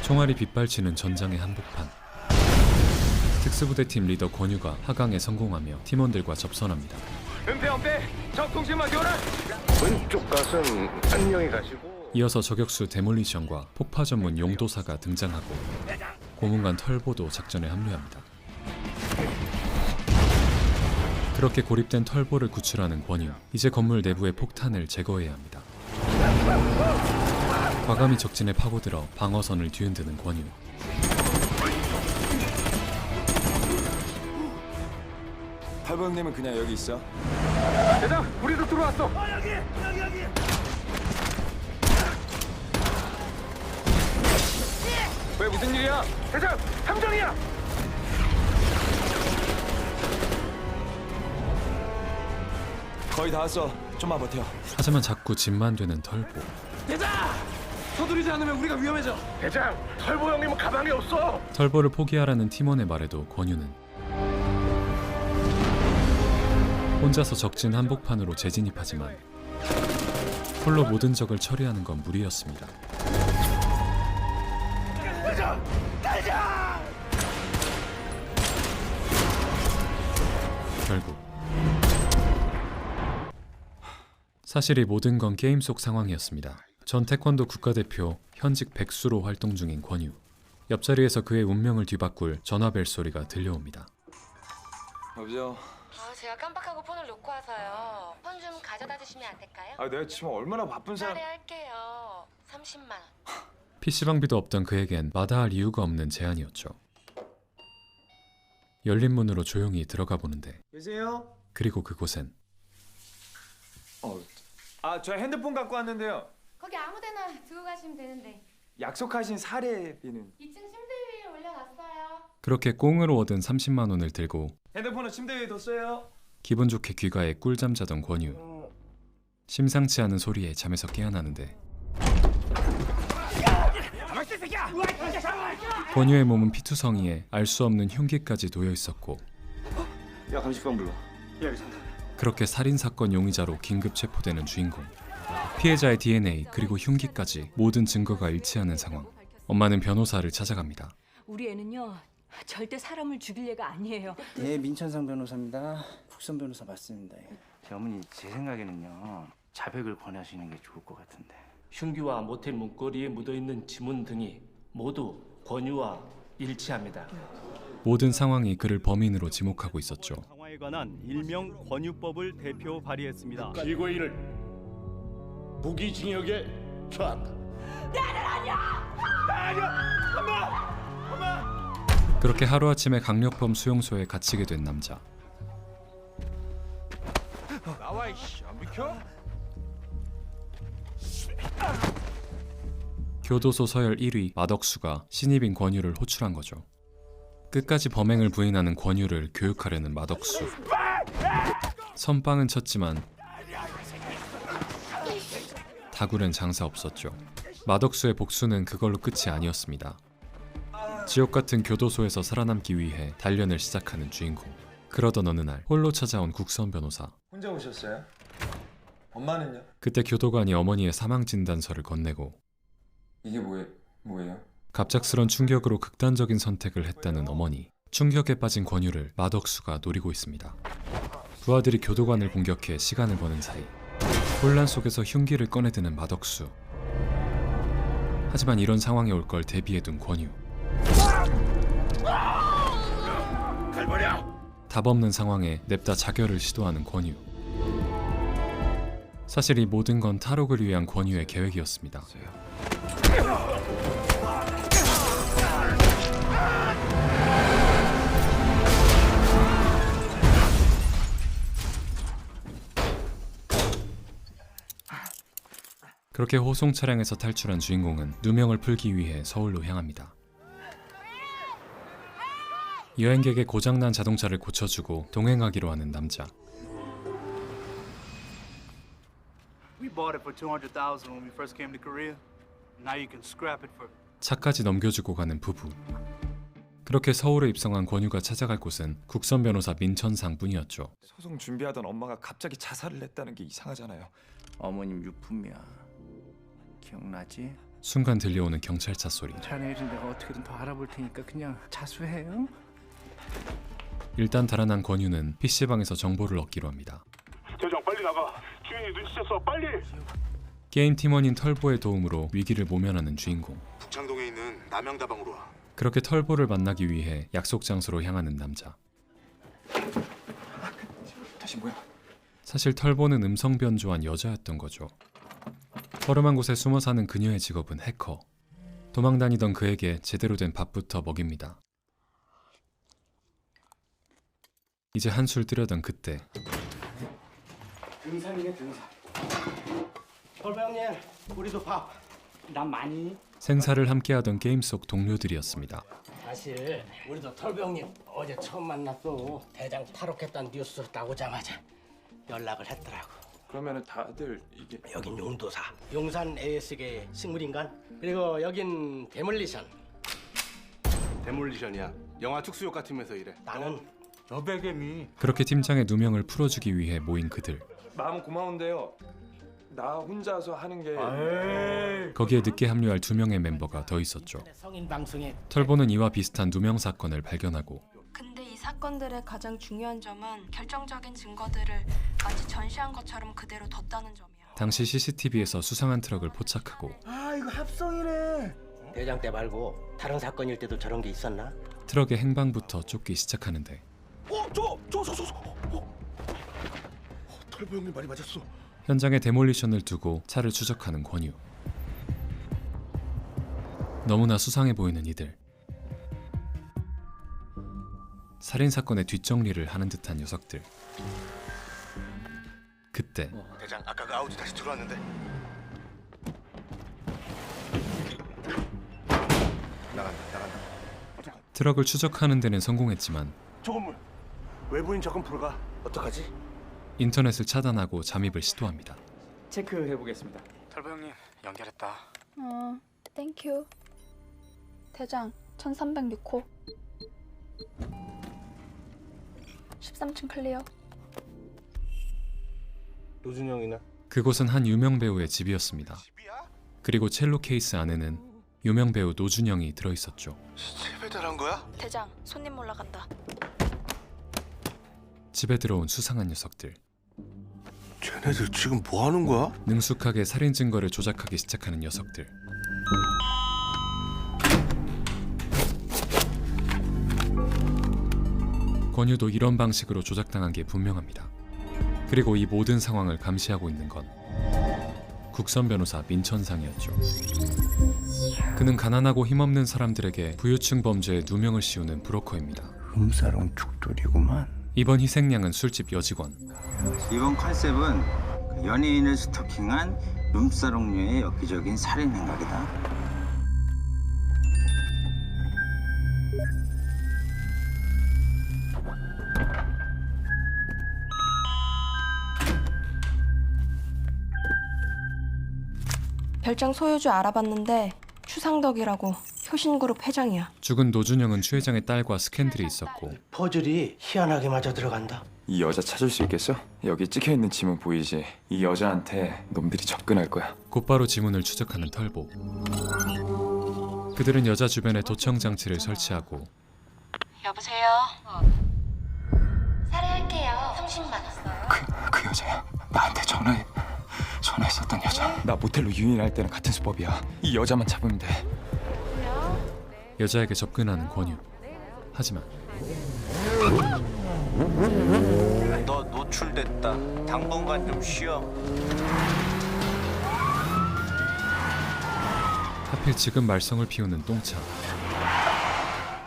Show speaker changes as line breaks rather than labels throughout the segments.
총알이 빗발치는 전장의 한복판. 특수부대팀 리더 권유가 하강에 성공하며 팀원들과 접선합니다.
은폐 적 통신만 교란. 왼쪽 가슴 안녕히 가시고.
이어서 저격수 데몰리션과 폭파 전문 용도사가 등장하고 고문관 털보도 작전에 합류합니다. 그렇게 고립된 털보를 구출하는 권유. 이제 건물 내부의 폭탄을 제거해야 합니다. 과감히 적진에 파고들어 방어선을 뒤흔드는 권유.
팔보 형님은 그냥 여기 있어.
대장, 우리도 들어왔어. 여기. 왜 무슨 일이야? 대장, 함정이야.
거의 다 왔어. 좀만 버텨.
하지만 자꾸 짐만 되는 털보.
대장, 서두르지 않으면 우리가 위험해져. 대장, 털보 형님은 가방이 없어.
털보를 포기하라는 팀원의 말에도 권유는 혼자서 적진 한복판으로 재진입하지만 홀로 모든 적을 처리하는 건 무리였습니다. 결국 사실 이 모든 건 게임 속 상황이었습니다. 전 태권도 국가대표 현직 백수로 활동 중인 권유. 옆자리에서 그의 운명을 뒤바꿀 전화벨 소리가 들려옵니다.
여보세요.
제가 깜빡하고 폰을 놓고 와서요. 폰 좀 가져다 주시면 안 될까요?
내가 지금 얼마나 바쁜 사람.
할애할게요. 30만 원.
PC방비도 없던 그에겐 마다할 이유가 없는 제안이었죠. 열린 문으로 조용히 들어가 보는데
계세요?
그리고 그곳엔
저 핸드폰 갖고 왔는데요.
거기 아무데나 두고 가시면 되는데
약속하신 사례비는
2층 침대 위에 올려놨어요.
그렇게 꽁으로 얻은 30만 원을 들고
핸드폰은 침대 위에 뒀어요.
기분 좋게 귀가에 꿀잠 자던 권유. 심상치 않은 소리에 잠에서 깨어나는데 권유의 몸은 피투성이에 알 수 없는 흉기까지 놓여 있었고
야, 감식반 불러.
그렇게 살인사건 용의자로 긴급 체포되는 주인공. 피해자의 DNA 그리고 흉기까지 모든 증거가 일치하는 상황. 엄마는 변호사를 찾아갑니다.
우리 애는요 절대 사람을 죽일 애가 아니에요.
네, 민천상 변호사입니다. 국선 변호사 맞습니다. 어머니 제 생각에는요 자백을 권하시는 게 좋을 것 같은데.
흉기와 모텔 문고리에 묻어있는 지문 등이 모두 권유와 일치합니다.
모든 상황이 그를 범인으로 지목하고 있었죠.
상황에 관한 일명 권유법을 대표 발의했습니다.
피고인을 무기징역에 처한다.
그렇게 하루아침에 강력범 수용소에 갇히게 된 남자.
나와 이씨, 안 비켜?
교도소 서열 1위 마덕수가 신입인 권유를 호출한 거죠. 끝까지 범행을 부인하는 권유를 교육하려는 마덕수. 선빵은 쳤지만 다굴은 장사 없었죠. 마덕수의 복수는 그걸로 끝이 아니었습니다. 지옥 같은 교도소에서 살아남기 위해 단련을 시작하는 주인공. 그러던 어느 날 홀로 찾아온 국선 변호사.
혼자 오셨어요? 엄마는요?
그때 교도관이 어머니의 사망 진단서를 건네고
이게 뭐예요?
갑작스런 충격으로 극단적인 선택을 했다는 어머니. 충격에 빠진 권유를 마덕수가 노리고 있습니다. 부하들이 교도관을 공격해 시간을 버는 사이 혼란 속에서 흉기를 꺼내드는 마덕수. 하지만 이런 상황이 올 걸 대비해둔 권유. 답 없는 상황에 냅다 자결을 시도하는 권유. 사실 이 모든 건 탈옥을 위한 권유의 계획이었습니다. 그렇게 호송 차량에서 탈출한 주인공은 누명을 풀기 위해 서울로 향합니다. 여행객의 고장난 자동차를 고쳐주고 동행하기로 하는 남자.
We bought it for 200,000 when we first came to Korea. Now you can scrap it for.
차까지 넘겨주고 가는 부부. 그렇게 서울에 입성한 권유가 찾아갈 곳은 국선 변호사 민천상뿐이었죠.
소송 준비하던 엄마가 갑자기 자살을 했다는 게 이상하잖아요.
어머님 유품이야. 기억나지?
순간 들려오는 경찰차 소리.
자네 일 내가 어떻게든 더 알아볼 테니까 그냥 자수해. 응?
일단 달아난 권유는 PC방에서 정보를 얻기로 합니다.
대장 빨리 나가. 주인이 눈치챘어. 빨리.
게임 팀원인 털보의 도움으로 위기를 모면하는 주인공.
북창동에 있는 남양다방으로 와.
그렇게 털보를 만나기 위해 약속 장소로 향하는 남자.
다시 뭐야?
사실 털보는 음성 변조한 여자였던 거죠. 허름한 곳에 숨어 사는 그녀의 직업은 해커. 도망다니던 그에게 제대로 된 밥부터 먹입니다. 이제 한술 뜨려던 그때
등산이네 등산.
털보 형님, 우리도 밥.
난 많이.
생사를 함께하던 게임 속 동료들이었습니다.
사실 우리도 털보 형님 어제 처음 만났어. 대장 탈옥했다는 뉴스 나오자마자 연락을 했더라고.
그러면은 다들 이게
여긴 용도사, 용산 AS계의 식물인간, 그리고 여긴 데몰리션.
데몰리션이야. 영화 특수효과 팀에서 일해.
나는
여백개미.
그렇게 팀장의 누명을 풀어주기 위해 모인 그들.
마음 고마운데요. 나 혼자서 하는 게
거기에 늦게 합류할 2명의 멤버가 더 있었죠.
성인 방송에
털보는 이와 비슷한 누명 사건을 발견하고
근데 이 사건들의 가장 중요한 점은 결정적인 증거들을 마치 전시한 것처럼 그대로 뒀다는 점이야.
당시 CCTV에서 수상한 트럭을 포착하고
아 이거 합성이네. 대장 때 말고 다른 사건일 때도 저런 게 있었나?
트럭의 행방부터 쫓기 시작하는데
털보 형님 말이 맞았어.
현장에 데몰리션을 두고 차를 추적하는 권유. 너무나 수상해 보이는 이들. 살인사건의 뒷정리를 하는 듯한 녀석들. 그때
대장 아까 그 아우디 다시 들어왔는데. 나간다.
트럭을 추적하는 데는 성공했지만
저 건물 외부인 접근 불가. 어떡하지?
인터넷을 차단하고 잠입을 시도합니다.
체크해 보겠습니다.
털보 형님 연결했다.
땡큐. 대장 1306호. 13층 클리어.
노준영이나?
그곳은 한 유명 배우의 집이었습니다. 그리고 첼로 케이스 안에는 유명 배우 노준영이 들어있었죠.
시체 배달한 거야?
대장 손님 올라간다.
집에 들어온 수상한 녀석들.
쟤네들 지금 뭐 하는 거야?
능숙하게 살인 증거를 조작하기 시작하는 녀석들. 권유도 이런 방식으로 조작당한 게 분명합니다. 그리고 이 모든 상황을 감시하고 있는 건 국선 변호사 민천상이었죠. 그는 가난하고 힘없는 사람들에게 부유층 범죄에 누명을 씌우는 브로커입니다.
음사롱 죽돌이구만.
이번 희생양은 술집 여직원.
이번 컨셉은 연예인을 스토킹한 룸사롱류의 엽기적인 살인 행각이다.
별장 소유주 알아봤는데 추상덕이라고 효신그룹 회장이야.
죽은 노준영은 추 회장의 딸과 스캔들이 있었고
퍼즐이 희한하게 맞아 들어간다.
이 여자 찾을 수 있겠어? 여기 찍혀있는 지문 보이지? 이 여자한테 놈들이 접근할 거야.
곧바로 지문을 추적하는 털보. 그들은 여자 주변에 도청 장치를 설치하고
여보세요? 살해할게요. 30만 왔어요.
그 여자야. 나한테 전화했었던 여자. 나 모텔로 유인할 때랑 같은 수법이야. 이 여자만 잡으면 돼.
여자에게 접근하는 권유. 하지만
너 노출됐다. 당분간 좀 쉬어.
하필 지금 말썽을 피우는 똥차.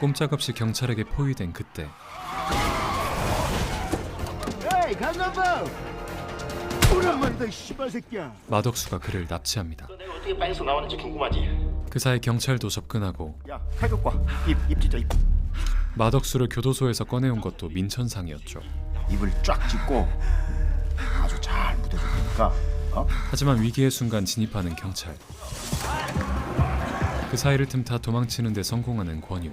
꼼짝없이 경찰에게 포위된 그때
에이 강남방. 오랜만이다 이 씨발 새끼야.
마덕수가 그를 납치합니다.
내가 어떻게 방에서 나오는지 궁금하지?
그 사이 경찰도 접근하고
야 칼국과 입 찢어 입.
마덕수를 교도소에서 꺼내온 것도 민천상이었죠.
입을 쫙 찢고 아주 잘 묻어줄 테니까.
하지만 위기의 순간 진입하는 경찰. 그 사이를 틈타 도망치는 데 성공하는 권유.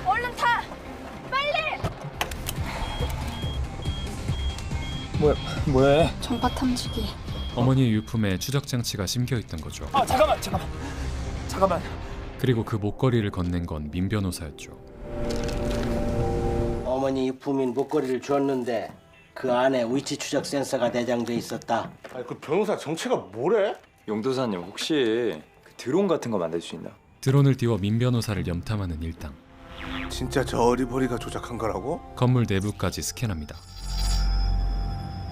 얼른 타! 빨리!
뭐해?
전파 탐지기
어머니의 유품에 추적 장치가 심겨 있던 거죠.
아 잠깐만.
그리고 그 목걸이를 건넨 건 민 변호사였죠.
어머니 유품인 목걸이를 주었는데 그 안에 위치 추적 센서가 내장돼 있었다.
아니 그 변호사 정체가 뭐래?
용도사님 혹시 그 드론 같은 거 만들 수 있나?
드론을 띄워 민 변호사를 염탐하는 일당.
진짜 저 어리버리가 조작한 거라고?
건물 내부까지 스캔합니다.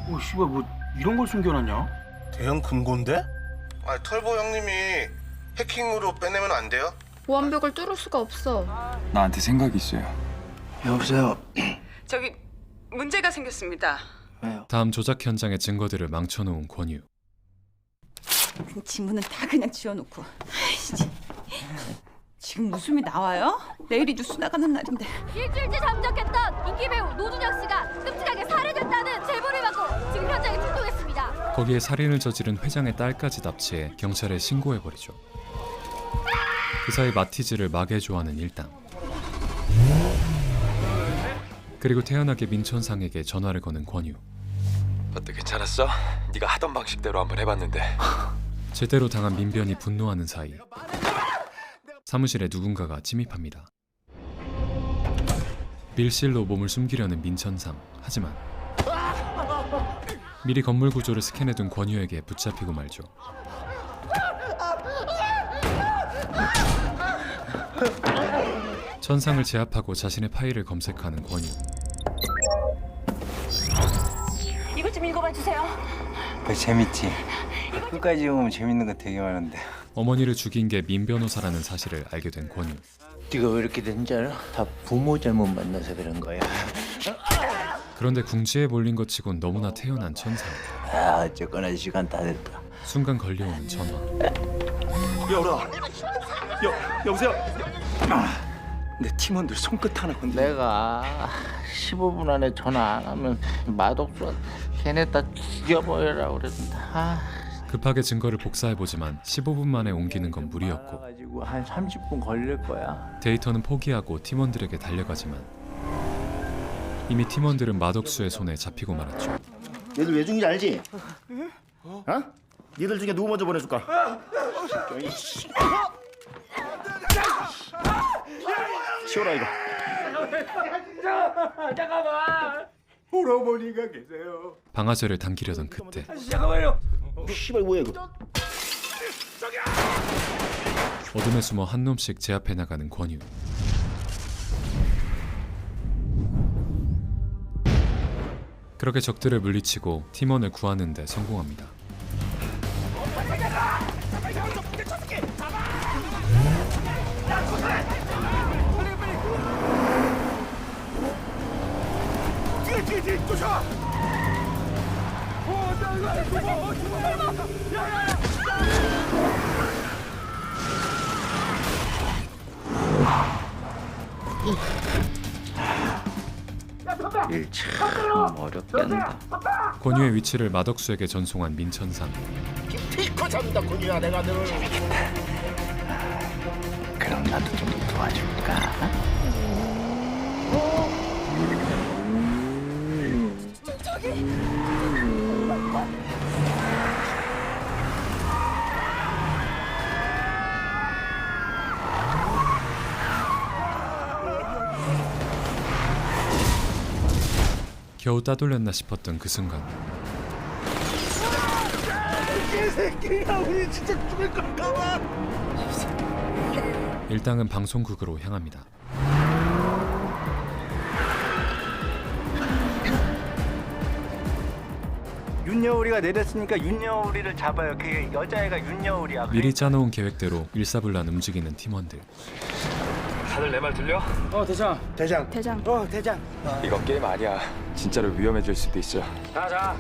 오 씨발 뭐 이런 걸 숨겨놨냐?
대형 금고인데? 아니 털보 형님이 해킹으로 빼내면 안 돼요?
보안벽을 뚫을 수가 없어.
나한테 생각이 있어요.
여보세요.
저기 문제가 생겼습니다.
왜요?
다음 조작 현장의 증거들을 망쳐놓은 권유.
지문은 다 그냥 지워놓고. 아이씨, 지금 웃음이 나와요? 내일이 뉴스 나가는 날인데.
일주일째 잠적했던 인기 배우 노준혁 씨가 끔찍하게 살해됐다는 제보를 받고 지금 현장에 출동했습니다.
거기에 살인을 저지른 회장의 딸까지 납치해 경찰에 신고해버리죠. 그 사이 마티즈를 마개조하는 일당. 그리고 태연하게 민천상에게 전화를 거는 권유.
어때 괜찮았어? 네가 하던 방식대로 한번 해봤는데.
제대로 당한 민변이 분노하는 사이 사무실에 누군가가 침입합니다. 밀실로 몸을 숨기려는 민천상. 하지만 미리 건물 구조를 스캔해둔 권유에게 붙잡히고 말죠. 천상을 제압하고 자신의 파일을 검색하는 권유.
이것 좀 읽어봐 주세요.
그 재밌지? 끝까지 보면 재밌는 거 되게 많은데.
어머니를 죽인 게 민 변호사라는 사실을 알게 된 권유.
네가 왜 이렇게 된지 알아? 다 부모 잘못 만나서 그런 거야.
그런데 궁지에 몰린 것 치곤 너무나 태연한 천상.
아 어쨌거나 시간 다 됐다.
순간 걸려오는 전화.
여보세요? 내 팀원들 손끝 하나 건드.
내가 15분 안에 전화 안 하면 마독수가 걔네 다 죽여버리라고 그랬다.
급하게 증거를 복사해보지만 15분 만에 옮기는 건 무리였고
가지고 한 30분 걸릴 거야.
데이터는 포기하고 팀원들에게 달려가지만 이미 팀원들은 마덕수의 손에 잡히고 말았죠.
얘들 왜 죽인지 알지? 어? 니들 중에 누구 먼저 보내줄까? 치워라 이거.
잠깐만. 오라버니가 계세요.
방아쇠를 당기려던 그때
잠깐만요.
씨발 뭐야 이거?
어둠에 숨어 한 놈씩 제압해 나가는 권유. 그렇게 적들을 물리치고 팀원을 구하는 데 성공합니다.
뒤에 쫓아!
일 참 어렵겠다.
권유의 위치를 마덕수에게 전송한 민천상.
피코 잡는다 권유야 내가 너를.
그럼 나도 좀 도와줄까?
겨우 따돌렸나 싶었던 그 순간
개새끼야 우리 진짜 죽을 건가봐.
일당은 방송국으로 향합니다.
윤여울이가 내렸으니까 윤여울이를 잡아요. 그 여자애가 윤여울이야.
미리 짜놓은 계획대로 일사불란 움직이는 팀원들.
다들 내 말 들려?
대장.
대장.
대장.
이건 게임 아니야. 진짜로 위험해질 수도 있어.
자.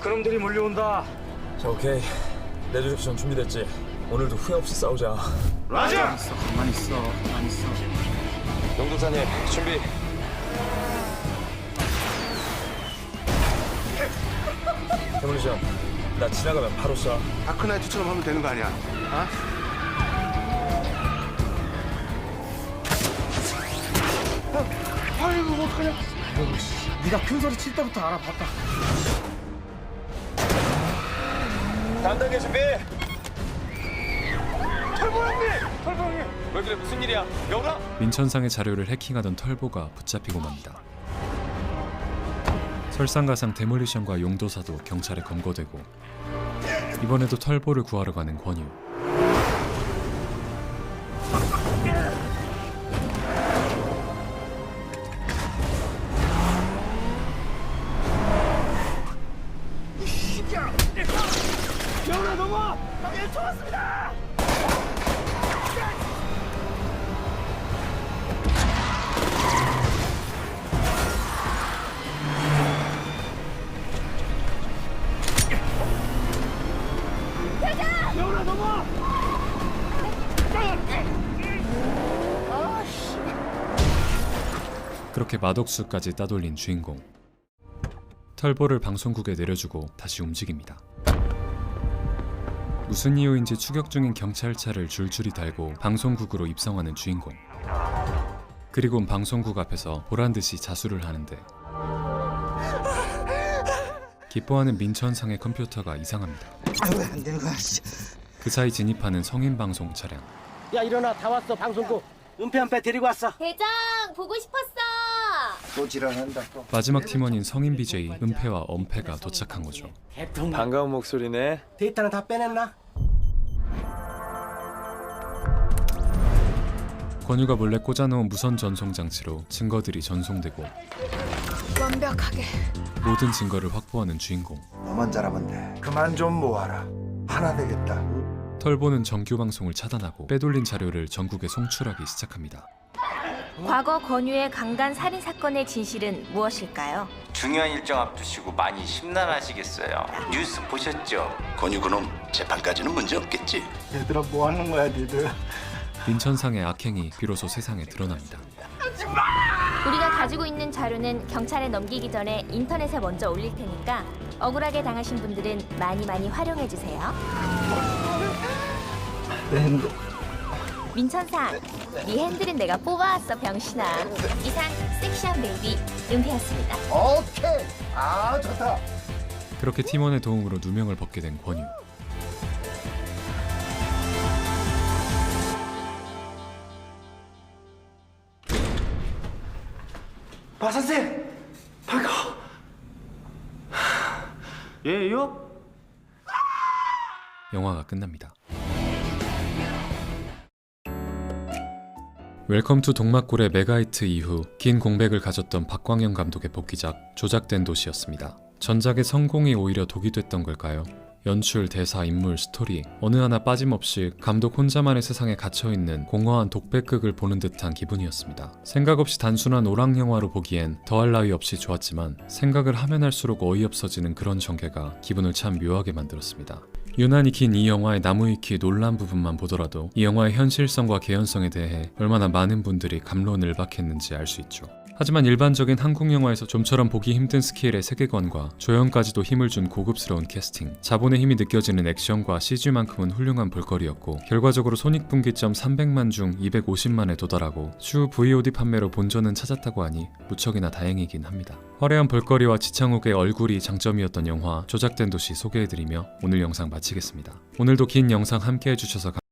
그놈들이 몰려온다.
자, 오케이. 내 조직션 준비됐지? 오늘도 후회 없이 싸우자.
라자!
가만히 있어.
용도사님 준비. 데몰리션. 나 지나가면 바로 쏴.
다크나이트처럼 하면 되는 거 아니야? 어? 아이고 어떡하냐?
네가 큰 소리 칠 때부터 알아봤다.
반단계 준비. 털보 형님, 왜 그래? 무슨 일이야? 명아?
민천상의 자료를 해킹하던 털보가 붙잡히고 맙니다. 설상가상 데몰리션과 용도사도 경찰에 검거되고 이번에도 털보를 구하러 가는 권유.
영훈아 넘어! 예, 좋았습니다! 영훈아 넘어!
그렇게 마덕수까지 따돌린 주인공. 털보를 방송국에 내려주고 다시 움직입니다. 무슨 이유인지 추격 중인 경찰차를 줄줄이 달고 방송국으로 입성하는 주인공. 그리고 방송국 앞에서 보란듯이 자수를 하는데 기뻐하는 민천상의 컴퓨터가 이상합니다.
왜 안 되는 거야?
그 사이 진입하는 성인 방송 차량.
야 일어나, 다 왔어. 방송국 은폐 한 배 데리고 왔어.
대장 보고 싶었어.
또 지랄한다 또.
마지막 팀원인 성인 BJ 은폐와 엄폐가 도착한 거죠.
반가운 목소리네.
데이터는 다 빼냈나?
권유가 몰래 꽂아놓은 무선 전송 장치로 증거들이 전송되고
완벽하게.
모든 증거를 확보하는 주인공.
너만 잘하면 돼. 그만 좀 모아라. 하나 되겠다.
털보는 정규 방송을 차단하고 빼돌린 자료를 전국에 송출하기 시작합니다.
과거 권유의 강간 살인 사건의 진실은 무엇일까요?
중요한 일정 앞두시고 많이 심란하시겠어요. 뉴스 보셨죠?
권유 그놈 재판까지는 문제 없겠지. 얘들아 뭐 하는 거야 니들?
민천상의 악행이 비로소 세상에 드러납니다.
우리가 가지고 있는 자료는 경찰에 넘기기 전에 인터넷에 먼저 올릴 테니까 억울하게 당하신 분들은 많이 활용해 주세요.
내 핸드.
민천상, 네 핸들은 내가 뽑아왔어 병신아. 이상 섹시한 베이비 은폐였습니다.
오케이. 아 좋다.
그렇게 팀원의 도움으로 누명을 벗게 된 권유.
박 선생, 반가워.
예요?
영화가 끝납니다. 웰컴 투 동막골의 메가히트 이후 긴 공백을 가졌던 박광영 감독의 복귀작 조작된 도시였습니다. 전작의 성공이 오히려 독이 됐던 걸까요? 연출, 대사, 인물, 스토리 어느 하나 빠짐없이 감독 혼자만의 세상에 갇혀있는 공허한 독백극을 보는 듯한 기분이었습니다. 생각 없이 단순한 오락 영화로 보기엔 더할 나위 없이 좋았지만 생각을 하면 할수록 어이없어지는 그런 전개가 기분을 참 묘하게 만들었습니다. 유난히 긴 이 영화의 나무위키 논란 부분만 보더라도 이 영화의 현실성과 개연성에 대해 얼마나 많은 분들이 감론을박했는지 알 수 있죠. 하지만 일반적인 한국 영화에서 좀처럼 보기 힘든 스케일의 세계관과 조연까지도 힘을 준 고급스러운 캐스팅, 자본의 힘이 느껴지는 액션과 CG만큼은 훌륭한 볼거리였고 결과적으로 손익분기점 300만 중 250만에 도달하고 추후 VOD 판매로 본전은 찾았다고 하니 무척이나 다행이긴 합니다. 화려한 볼거리와 지창욱의 얼굴이 장점이었던 영화 조작된 도시 소개해드리며 오늘 영상 마치겠습니다. 오늘도 긴 영상 함께 해주셔서 감사합니다.